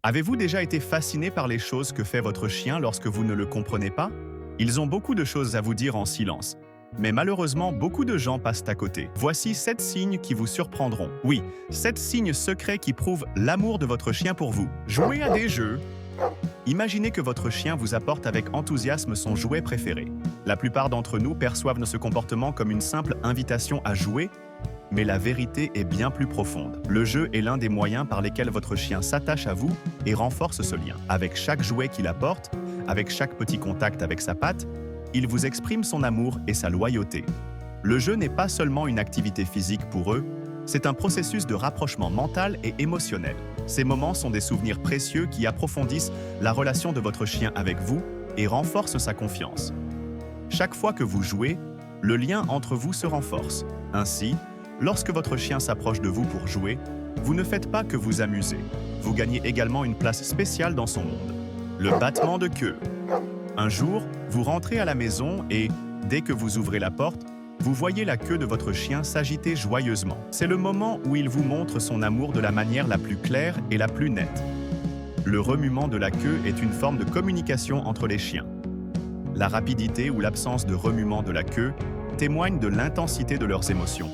Avez-vous déjà été fasciné par les choses que fait votre chien lorsque vous ne le comprenez pas? Ils ont beaucoup de choses à vous dire en silence. Mais malheureusement, beaucoup de gens passent à côté. Voici 7 signes qui vous surprendront. Oui, 7 signes secrets qui prouvent l'amour de votre chien pour vous. Jouez à des jeux. Imaginez que votre chien vous apporte avec enthousiasme son jouet préféré. La plupart d'entre nous perçoivent ce comportement comme une simple invitation à jouer, mais la vérité est bien plus profonde. Le jeu est l'un des moyens par lesquels votre chien s'attache à vous et renforce ce lien. Avec chaque jouet qu'il apporte, avec chaque petit contact avec sa patte, il vous exprime son amour et sa loyauté. Le jeu n'est pas seulement une activité physique pour eux, c'est un processus de rapprochement mental et émotionnel. Ces moments sont des souvenirs précieux qui approfondissent la relation de votre chien avec vous et renforcent sa confiance. Chaque fois que vous jouez, le lien entre vous se renforce. Ainsi, lorsque votre chien s'approche de vous pour jouer, vous ne faites pas que vous amuser. Vous gagnez également une place spéciale dans son monde. Le battement de queue. Un jour, vous rentrez à la maison et, dès que vous ouvrez la porte, vous voyez la queue de votre chien s'agiter joyeusement. C'est le moment où il vous montre son amour de la manière la plus claire et la plus nette. Le remuement de la queue est une forme de communication entre les chiens. La rapidité ou l'absence de remuement de la queue témoigne de l'intensité de leurs émotions.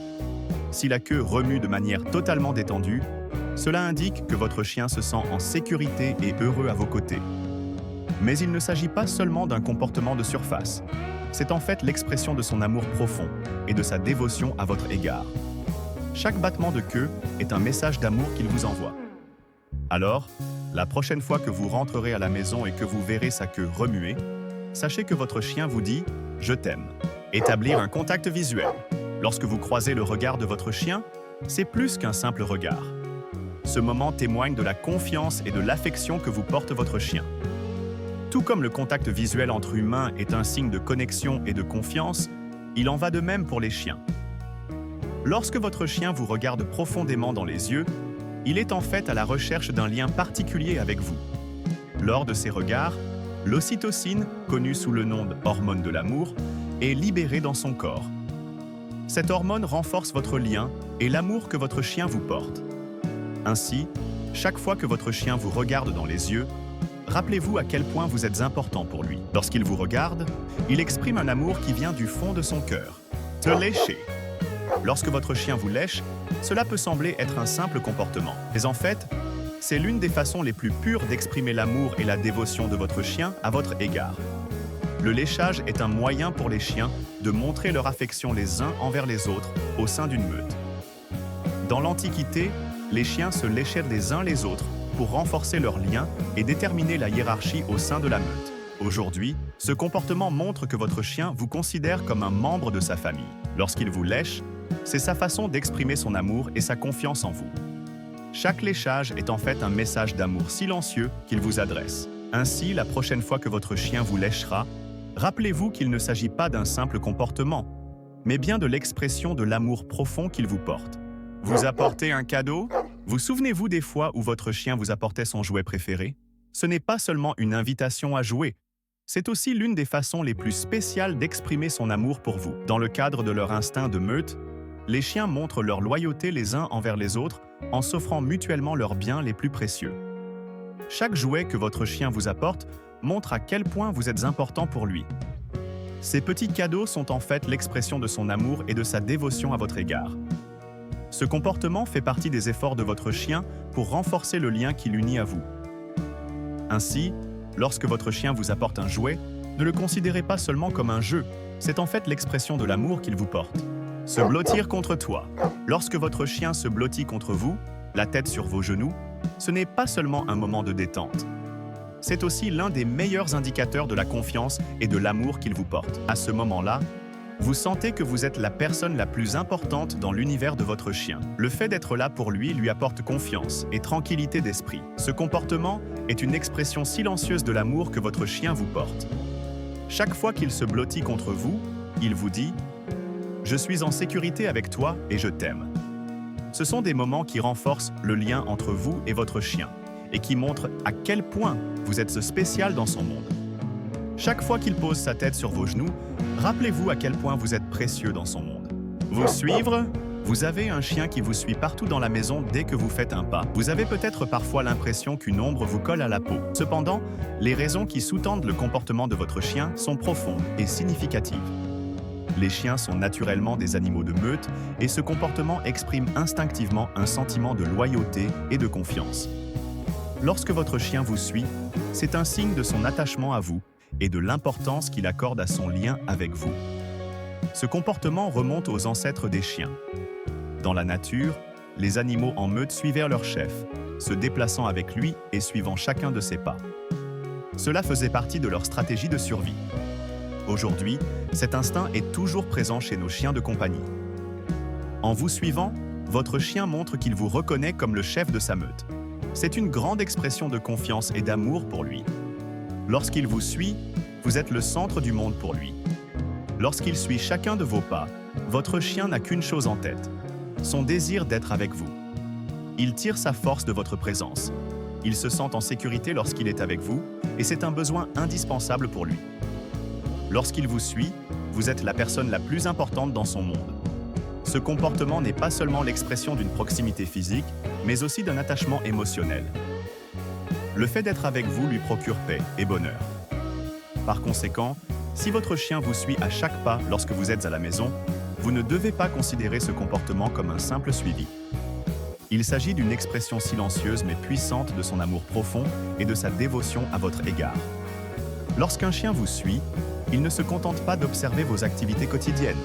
Si la queue remue de manière totalement détendue, cela indique que votre chien se sent en sécurité et heureux à vos côtés. Mais il ne s'agit pas seulement d'un comportement de surface. C'est en fait l'expression de son amour profond et de sa dévotion à votre égard. Chaque battement de queue est un message d'amour qu'il vous envoie. Alors, la prochaine fois que vous rentrerez à la maison et que vous verrez sa queue remuer, sachez que votre chien vous dit « Je t'aime ». Établir un contact visuel. Lorsque vous croisez le regard de votre chien, c'est plus qu'un simple regard. Ce moment témoigne de la confiance et de l'affection que vous porte votre chien. Tout comme le contact visuel entre humains est un signe de connexion et de confiance, il en va de même pour les chiens. Lorsque votre chien vous regarde profondément dans les yeux, il est en fait à la recherche d'un lien particulier avec vous. Lors de ces regards, l'ocytocine, connue sous le nom d'hormone de l'amour, est libérée dans son corps. Cette hormone renforce votre lien et l'amour que votre chien vous porte. Ainsi, chaque fois que votre chien vous regarde dans les yeux, rappelez-vous à quel point vous êtes important pour lui. Lorsqu'il vous regarde, il exprime un amour qui vient du fond de son cœur. Se lécher. Lorsque votre chien vous lèche, cela peut sembler être un simple comportement. Mais en fait, c'est l'une des façons les plus pures d'exprimer l'amour et la dévotion de votre chien à votre égard. Le léchage est un moyen pour les chiens de montrer leur affection les uns envers les autres au sein d'une meute. Dans l'Antiquité, les chiens se léchaient les uns les autres pour renforcer leurs liens et déterminer la hiérarchie au sein de la meute. Aujourd'hui, ce comportement montre que votre chien vous considère comme un membre de sa famille. Lorsqu'il vous lèche, c'est sa façon d'exprimer son amour et sa confiance en vous. Chaque léchage est en fait un message d'amour silencieux qu'il vous adresse. Ainsi, la prochaine fois que votre chien vous léchera, rappelez-vous qu'il ne s'agit pas d'un simple comportement, mais bien de l'expression de l'amour profond qu'il vous porte. Vous apportez un cadeau? Vous souvenez-vous des fois où votre chien vous apportait son jouet préféré? Ce n'est pas seulement une invitation à jouer, c'est aussi l'une des façons les plus spéciales d'exprimer son amour pour vous. Dans le cadre de leur instinct de meute, les chiens montrent leur loyauté les uns envers les autres en s'offrant mutuellement leurs biens les plus précieux. Chaque jouet que votre chien vous apporte montre à quel point vous êtes important pour lui. Ces petits cadeaux sont en fait l'expression de son amour et de sa dévotion à votre égard. Ce comportement fait partie des efforts de votre chien pour renforcer le lien qui l'unit à vous. Ainsi, lorsque votre chien vous apporte un jouet, ne le considérez pas seulement comme un jeu, c'est en fait l'expression de l'amour qu'il vous porte. Se blottir contre toi. Lorsque votre chien se blottit contre vous, la tête sur vos genoux, ce n'est pas seulement un moment de détente. C'est aussi l'un des meilleurs indicateurs de la confiance et de l'amour qu'il vous porte. À ce moment-là, vous sentez que vous êtes la personne la plus importante dans l'univers de votre chien. Le fait d'être là pour lui apporte confiance et tranquillité d'esprit. Ce comportement est une expression silencieuse de l'amour que votre chien vous porte. Chaque fois qu'il se blottit contre vous, il vous dit « Je suis en sécurité avec toi et je t'aime ». Ce sont des moments qui renforcent le lien entre vous et votre chien et qui montrent à quel point vous êtes spécial dans son monde. Chaque fois qu'il pose sa tête sur vos genoux, rappelez-vous à quel point vous êtes précieux dans son monde. Vous suivre? Vous avez un chien qui vous suit partout dans la maison dès que vous faites un pas. Vous avez peut-être parfois l'impression qu'une ombre vous colle à la peau. Cependant, les raisons qui sous-tendent le comportement de votre chien sont profondes et significatives. Les chiens sont naturellement des animaux de meute et ce comportement exprime instinctivement un sentiment de loyauté et de confiance. Lorsque votre chien vous suit, c'est un signe de son attachement à vous et de l'importance qu'il accorde à son lien avec vous. Ce comportement remonte aux ancêtres des chiens. Dans la nature, les animaux en meute suivaient leur chef, se déplaçant avec lui et suivant chacun de ses pas. Cela faisait partie de leur stratégie de survie. Aujourd'hui, cet instinct est toujours présent chez nos chiens de compagnie. En vous suivant, votre chien montre qu'il vous reconnaît comme le chef de sa meute. C'est une grande expression de confiance et d'amour pour lui. Lorsqu'il vous suit, vous êtes le centre du monde pour lui. Lorsqu'il suit chacun de vos pas, votre chien n'a qu'une chose en tête, son désir d'être avec vous. Il tire sa force de votre présence. Il se sent en sécurité lorsqu'il est avec vous et c'est un besoin indispensable pour lui. Lorsqu'il vous suit, vous êtes la personne la plus importante dans son monde. Ce comportement n'est pas seulement l'expression d'une proximité physique, mais aussi d'un attachement émotionnel. Le fait d'être avec vous lui procure paix et bonheur. Par conséquent, si votre chien vous suit à chaque pas lorsque vous êtes à la maison, vous ne devez pas considérer ce comportement comme un simple suivi. Il s'agit d'une expression silencieuse mais puissante de son amour profond et de sa dévotion à votre égard. Lorsqu'un chien vous suit, il ne se contente pas d'observer vos activités quotidiennes.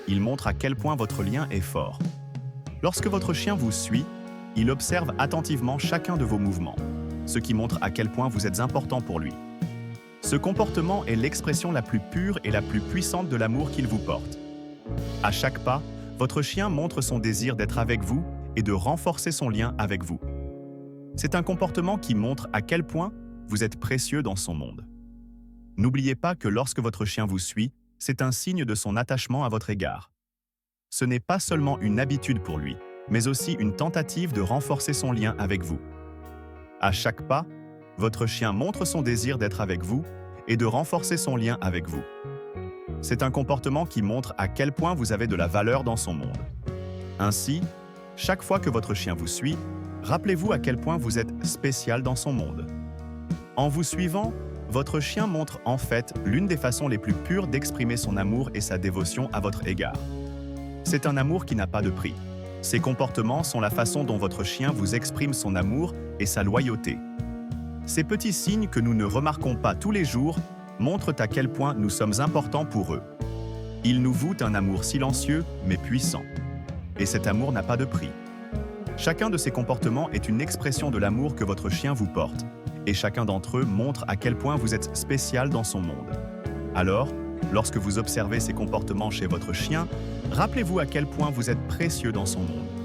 Il montre à quel point votre lien est fort. Lorsque votre chien vous suit, il observe attentivement chacun de vos mouvements, ce qui montre à quel point vous êtes important pour lui. Ce comportement est l'expression la plus pure et la plus puissante de l'amour qu'il vous porte. À chaque pas, votre chien montre son désir d'être avec vous et de renforcer son lien avec vous. C'est un comportement qui montre à quel point vous êtes précieux dans son monde. N'oubliez pas que lorsque votre chien vous suit, c'est un signe de son attachement à votre égard. Ce n'est pas seulement une habitude pour lui, mais aussi une tentative de renforcer son lien avec vous. À chaque pas, votre chien montre son désir d'être avec vous et de renforcer son lien avec vous. C'est un comportement qui montre à quel point vous avez de la valeur dans son monde. Ainsi, chaque fois que votre chien vous suit, rappelez-vous à quel point vous êtes spécial dans son monde. En vous suivant, votre chien montre en fait l'une des façons les plus pures d'exprimer son amour et sa dévotion à votre égard. C'est un amour qui n'a pas de prix. Ces comportements sont la façon dont votre chien vous exprime son amour et sa loyauté. Ces petits signes que nous ne remarquons pas tous les jours montrent à quel point nous sommes importants pour eux. Ils nous vouent un amour silencieux mais puissant. Et cet amour n'a pas de prix. Chacun de ces comportements est une expression de l'amour que votre chien vous porte, et chacun d'entre eux montre à quel point vous êtes spécial dans son monde. Alors, lorsque vous observez ces comportements chez votre chien, rappelez-vous à quel point vous êtes précieux dans son monde.